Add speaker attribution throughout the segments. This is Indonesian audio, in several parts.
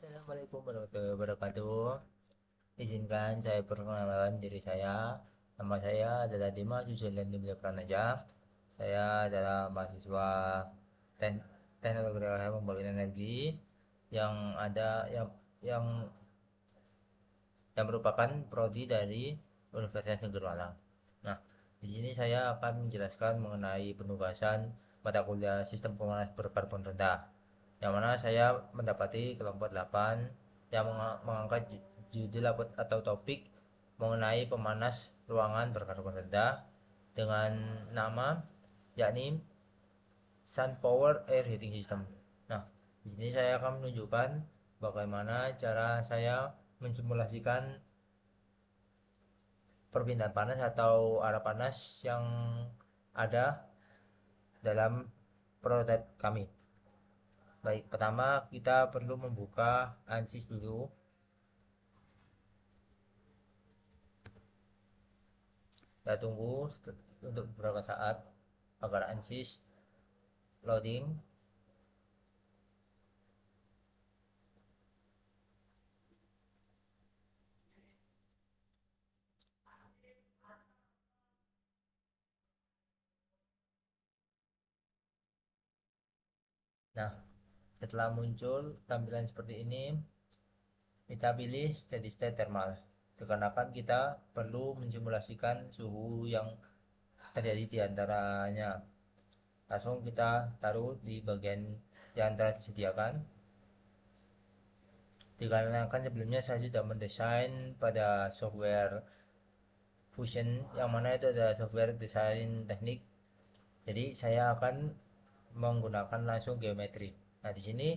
Speaker 1: Assalamualaikum warahmatullahi wabarakatuh. Izinkan saya perkenalkan diri saya. Nama saya adalah Dimas Yuselian Dimulya Pranaja. Saya adalah mahasiswa Teknologi Pembagian Energi yang ada yang yang merupakan prodi dari Universitas Negeri Malang. Nah, di sini saya akan menjelaskan mengenai penugasan mata kuliah Sistem Pemanas Berkarbon Rendah, yang mana saya mendapati kelompok 8 yang mengangkat judul atau topik mengenai pemanas ruangan berkarbon rendah dengan nama yakni Sun Power Air Heating System. Nah, di sini saya akan menunjukkan bagaimana cara saya mensimulasikan perpindahan panas atau arah panas yang ada dalam prototipe kami. Baik, pertama kita perlu membuka ANSYS dulu. Kita tunggu untuk beberapa saat agar ANSYS loading. Nah, setelah muncul tampilan seperti ini, kita pilih steady state thermal. Dikarenakan kita perlu mensimulasikan suhu yang terjadi di antaranya. Langsung kita taruh di bagian yang telah disediakan. Dikarenakan sebelumnya saya sudah mendesain pada software Fusion, yang mana itu adalah software desain teknik. Jadi saya akan menggunakan langsung geometri. Nah, di sini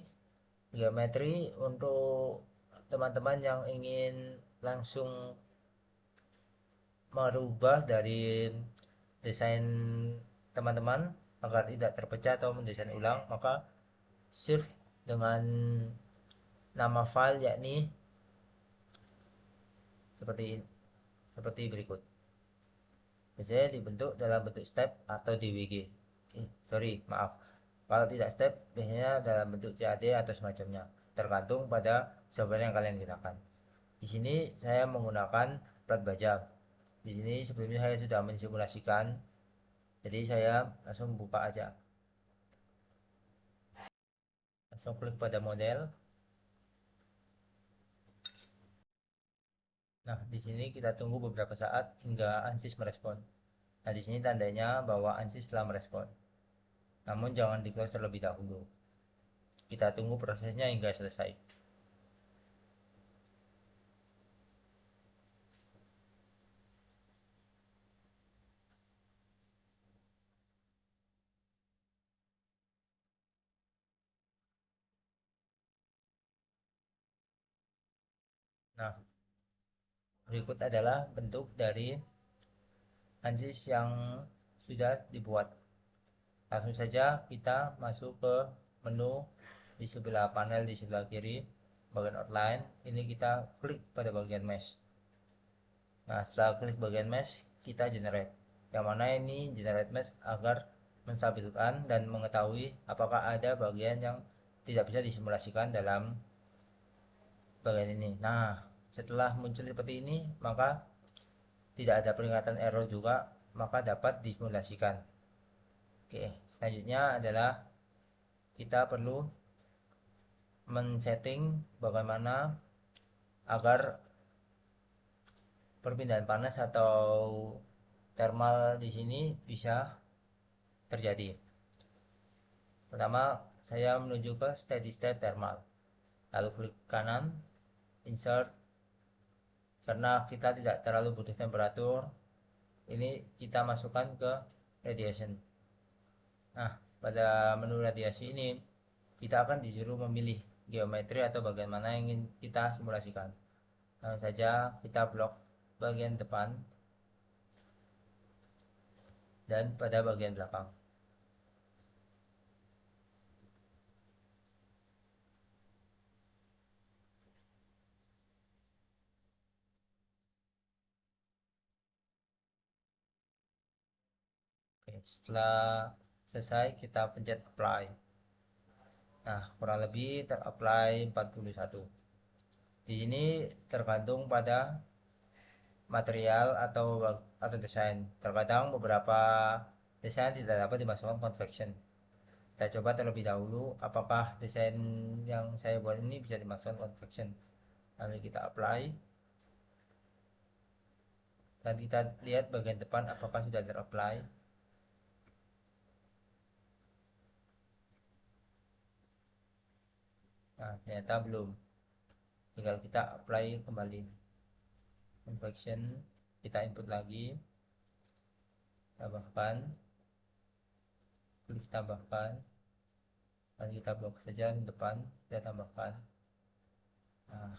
Speaker 1: geometri untuk teman-teman yang ingin langsung merubah dari desain teman-teman agar tidak terpecah atau mendesain ulang, maka save dengan nama file yakni seperti berikut. Biasanya dibentuk dalam bentuk step atau DWG. Maaf. Kalau tidak step, biasanya dalam bentuk CAD atau semacamnya, tergantung pada software yang kalian gunakan. Di sini saya menggunakan plat baja. Di sini sebelumnya saya sudah mensimulasikan, jadi saya langsung buka aja. Langsung klik pada model. Nah, di sini kita tunggu beberapa saat hingga ANSYS merespon. Nah, di sini tandanya bahwa ANSYS telah merespon. Namun jangan di-close terlebih dahulu. Kita tunggu prosesnya hingga selesai. Nah, berikut adalah bentuk dari ANSYS yang sudah dibuat. Langsung saja kita masuk ke menu di sebelah panel di sebelah kiri bagian outline. Ini kita klik pada bagian mesh. Nah, setelah klik bagian mesh, kita generate. Yang mana ini generate mesh agar menstabilkan dan mengetahui apakah ada bagian yang tidak bisa disimulasikan dalam bagian ini. Nah, setelah muncul seperti ini, maka tidak ada peringatan error juga, maka dapat disimulasikan. Oke, selanjutnya adalah kita perlu men-setting bagaimana agar perpindahan panas atau thermal di sini bisa terjadi. Pertama, saya menuju ke steady state thermal. Lalu klik kanan, insert. Karena kita tidak terlalu butuh temperatur, ini kita masukkan ke radiation. Nah, pada menu radiasi ini kita akan disuruh memilih geometri atau bagian mana yang ingin kita simulasikan. Langsung saja kita blok bagian depan dan pada bagian belakang. Oke, setelah selesai kita pencet apply. Nah, kurang lebih ter-apply 41. Di sini tergantung pada material atau desain. Terkadang beberapa desain tidak dapat dimasukkan convection. Kita coba terlebih dahulu apakah desain yang saya buat ini bisa dimasukkan convection. Lalu kita apply dan kita lihat bagian depan apakah sudah ter-apply. Nah, ternyata belum. Tinggal kita apply kembali. Convection, kita input lagi, tambahkan, klik tambahkan, dan kita blok saja di depan, kita tambahkan. Nah,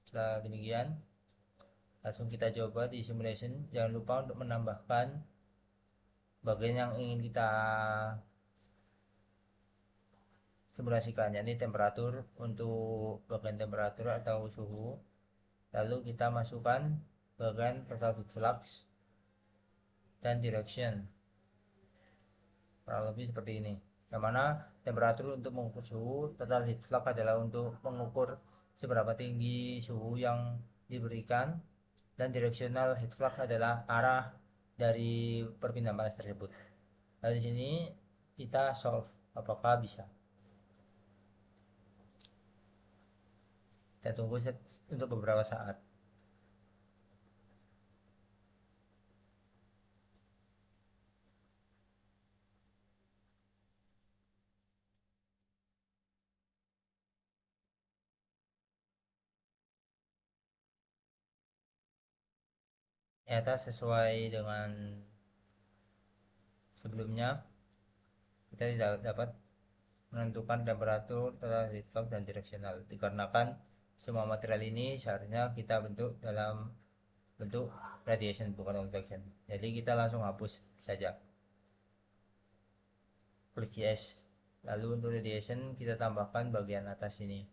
Speaker 1: setelah demikian, langsung kita coba di simulation. Jangan lupa untuk menambahkan bagian yang ingin kita simulasikan, yakni temperatur. Untuk bagian temperatur atau suhu, lalu kita masukkan bagian total heat flux dan direction, kurang lebih seperti ini. Yang mana temperatur untuk mengukur suhu, total heat flux adalah untuk mengukur seberapa tinggi suhu yang diberikan, dan directional heat flux adalah arah dari perpindahan panas tersebut. Lalu di sini kita solve apakah bisa. Kita tunggu untuk beberapa saat. Ternyata sesuai dengan sebelumnya, kita tidak dapat menentukan temperatur, total heat flux, dan directional, dikarenakan semua material ini seharusnya kita bentuk dalam bentuk radiation bukan convection. Jadi kita langsung hapus saja, klik yes. Lalu untuk radiation kita tambahkan bagian atas ini,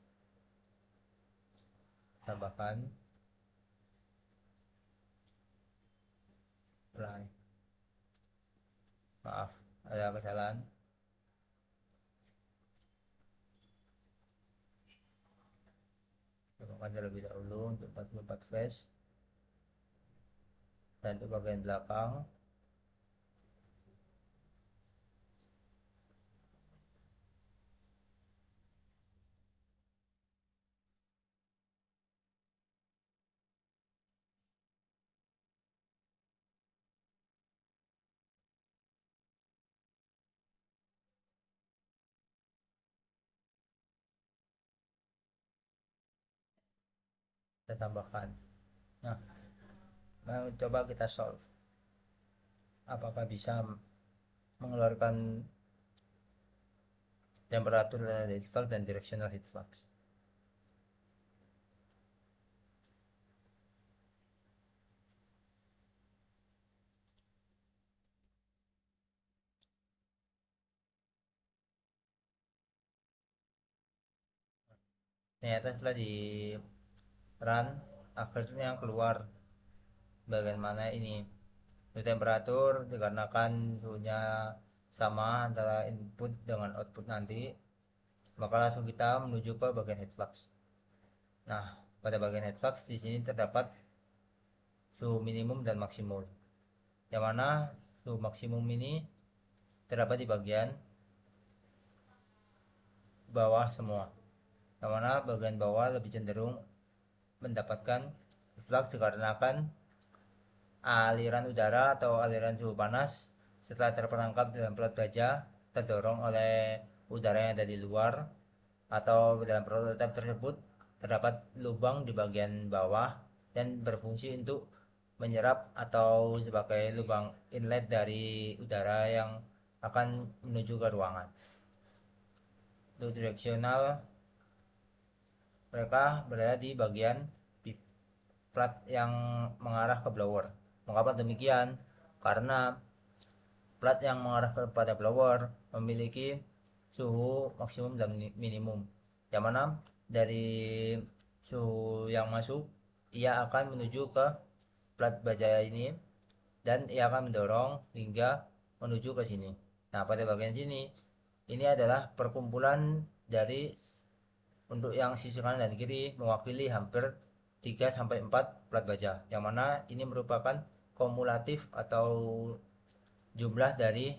Speaker 1: tambahkan apply. Maaf, ada kesalahan. Tambahkan terlebih dahulu untuk 44 face, dan untuk bagian belakang kita tambahkan. Nah, mau coba kita solve apakah bisa mengeluarkan temperatur heat flux dan directional heat flux. Ternyata setelah di run, akhirnya keluar bagian mana ini. Untuk temperatur, dikarenakan suhunya sama antara input dengan output nanti, maka langsung kita menuju ke bagian heat flux. Nah, pada bagian heat flux di sini terdapat suhu minimum dan maksimum, yang mana suhu maksimum ini terdapat di bagian bawah semua, yang mana bagian bawah lebih cenderung mendapatkan flux dikarenakan aliran udara atau aliran suhu panas setelah terperangkap dalam pelat baja terdorong oleh udara yang ada di luar, atau dalam prototipe tersebut terdapat lubang di bagian bawah dan berfungsi untuk menyerap atau sebagai lubang inlet dari udara yang akan menuju ke ruangan. Untuk direksional, mereka berada di bagian plat yang mengarah ke blower. Mengapa demikian? Karena plat yang mengarah kepada blower memiliki suhu maksimum dan minimum, yang mana dari suhu yang masuk ia akan menuju ke plat baja ini, dan ia akan mendorong hingga menuju ke sini. Nah, pada bagian sini ini adalah perkumpulan dari untuk yang sisi kanan dan kiri mewakili hampir 3 sampai 4 plat baja, yang mana ini merupakan kumulatif atau jumlah dari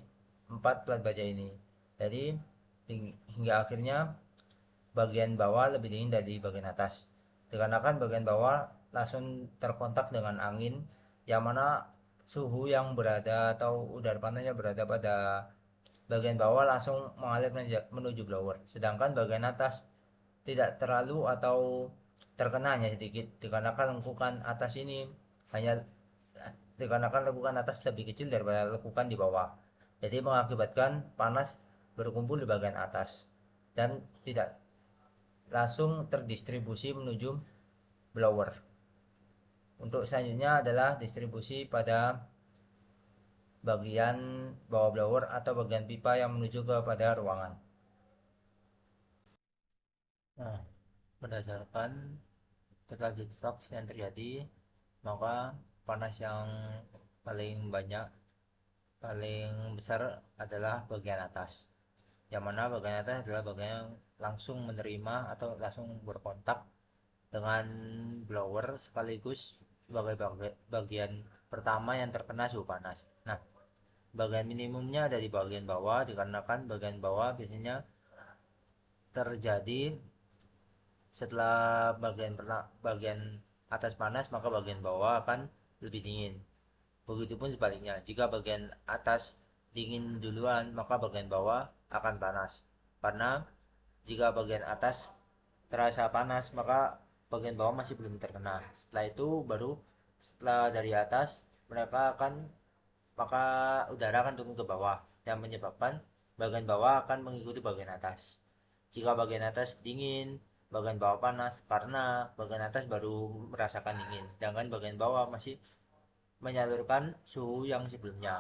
Speaker 1: 4 plat baja ini. Jadi hingga akhirnya bagian bawah lebih dingin dari bagian atas. Dikarenakan bagian bawah langsung terkontak dengan angin, yang mana suhu yang berada atau udara panasnya berada pada bagian bawah langsung mengalir menuju blower. Sedangkan bagian atas tidak terlalu atau terkena hanya sedikit, dikarenakan lengkungan atas ini hanya dikarenakan lekukan atas lebih kecil daripada lekukan di bawah. Jadi mengakibatkan panas berkumpul di bagian atas dan tidak langsung terdistribusi menuju blower. Untuk selanjutnya adalah distribusi pada bagian bawah blower atau bagian pipa yang menuju kepada ruangan. Nah, berdasarkan terjadi flux yang terjadi, maka panas yang paling banyak paling besar adalah bagian atas, yang mana bagian atas adalah bagian yang langsung menerima atau langsung berkontak dengan blower sekaligus sebagai bagian pertama yang terkena suhu panas. Nah, bagian minimumnya ada di bagian bawah, dikarenakan bagian bawah biasanya terjadi setelah bagian atas panas, maka bagian bawah akan lebih dingin. Begitupun sebaliknya, jika bagian atas dingin duluan, maka bagian bawah akan panas. Karena jika bagian atas terasa panas, maka bagian bawah masih belum terkena. Setelah itu baru setelah dari atas mereka akan maka udara akan turun ke bawah yang menyebabkan bagian bawah akan mengikuti bagian atas. Jika bagian atas dingin, bagian bawah panas karena bagian atas baru merasakan dingin, sedangkan bagian bawah masih menyalurkan suhu yang sebelumnya.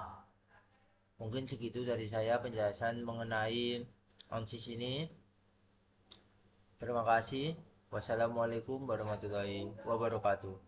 Speaker 1: Mungkin segitu dari saya penjelasan mengenai ONSIS ini. Terima kasih. Wassalamualaikum warahmatullahi wabarakatuh.